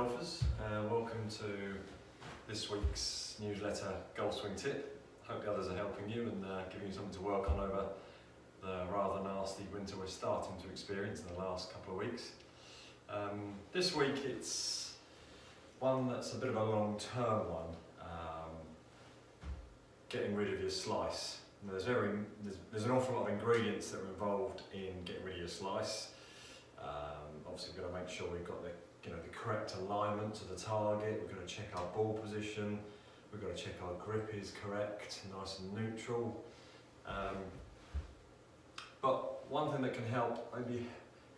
golfers, welcome to this week's newsletter Golf Swing Tip. Hope the others are helping you and giving you something to work on over the rather nasty winter we're starting to experience in the last couple of weeks. This week it's one that's a bit of a long-term one, getting rid of your slice. And there's an awful lot of ingredients that are involved in getting rid of your slice. Obviously we've got to make sure we've got the correct alignment to the target, we've got to check our ball position, we've got to check our grip is correct, nice and neutral. But one thing that can help maybe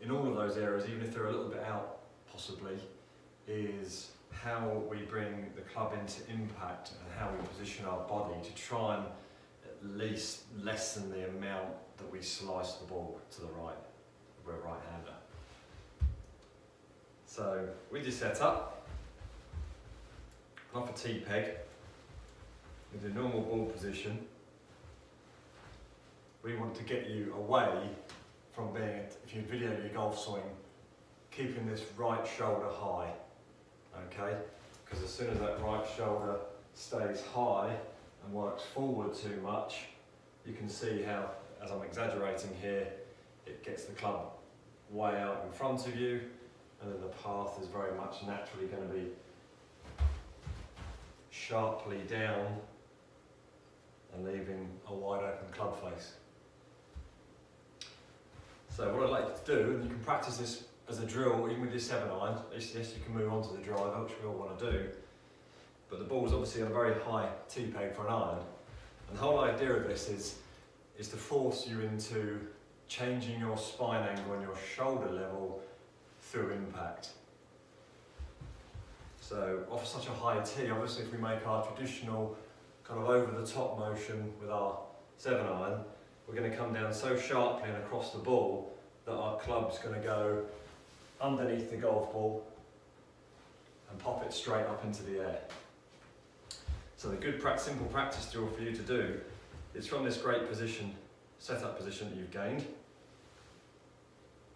in all of those areas, even if they're a little bit out possibly, is how we bring the club into impact and how we position our body to try and at least lessen the amount that we slice the ball to the right. We're a right-hander. So with your setup, off a tee peg, with your normal ball position, we want to get you away from being, if you video your golf swing, keeping this right shoulder high, okay? Because as soon as that right shoulder stays high and works forward too much, you can see how, as I'm exaggerating here, it gets the club way out in front of you, and then the path is very much naturally going to be sharply down and leaving a wide open club face. So what I'd like you to do, and you can practice this as a drill even with your 7-iron, yes you can move on to the driver, which we all want to do, but the ball's obviously on a very high tee peg for an iron, and the whole idea of this is to force you into changing your spine angle and your shoulder level through impact. So off such a high tee, obviously if we make our traditional kind of over the top motion with our 7-iron, we're going to come down so sharply and across the ball that our club's going to go underneath the golf ball and pop it straight up into the air. So the good simple practice drill for you to do is from this great position, setup position that you've gained.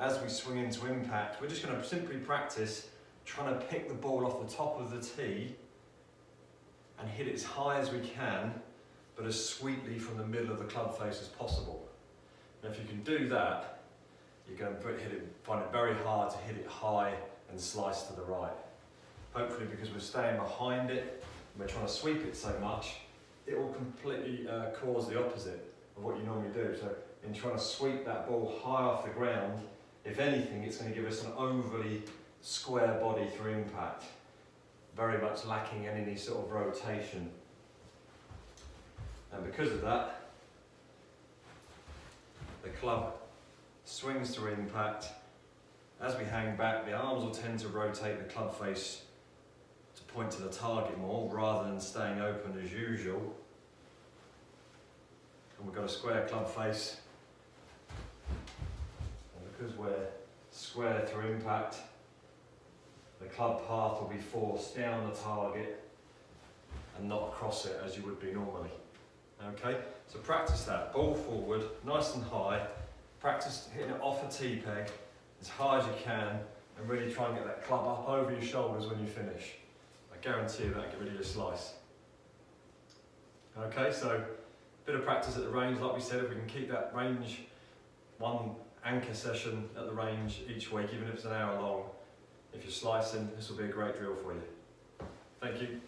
As we swing into impact, we're just going to simply practice trying to pick the ball off the top of the tee and hit it as high as we can, but as sweetly from the middle of the club face as possible. And if you can do that, you're going to find it very hard to hit it high and slice to the right. Hopefully, because we're staying behind it and we're trying to sweep it so much, it will completely cause the opposite of what you normally do. So in trying to sweep that ball high off the ground, if anything, it's going to give us an overly square body through impact, very much lacking in any sort of rotation. And because of that, the club swings through impact. As we hang back, the arms will tend to rotate the club face to point to the target more rather than staying open as usual. And we've got a square club face. Because we're square through impact, the club path will be forced down the target and not across it as you would be normally. Okay, so practice that, ball forward, nice and high, practice hitting it off a tee peg as high as you can and really try and get that club up over your shoulders when you finish. I guarantee you that'll get rid of your slice. Okay, so a bit of practice at the range, like we said, if we can keep that range, one anchor session at the range each week, even if it's an hour long. If you're slicing, this will be a great drill for you. Thank you.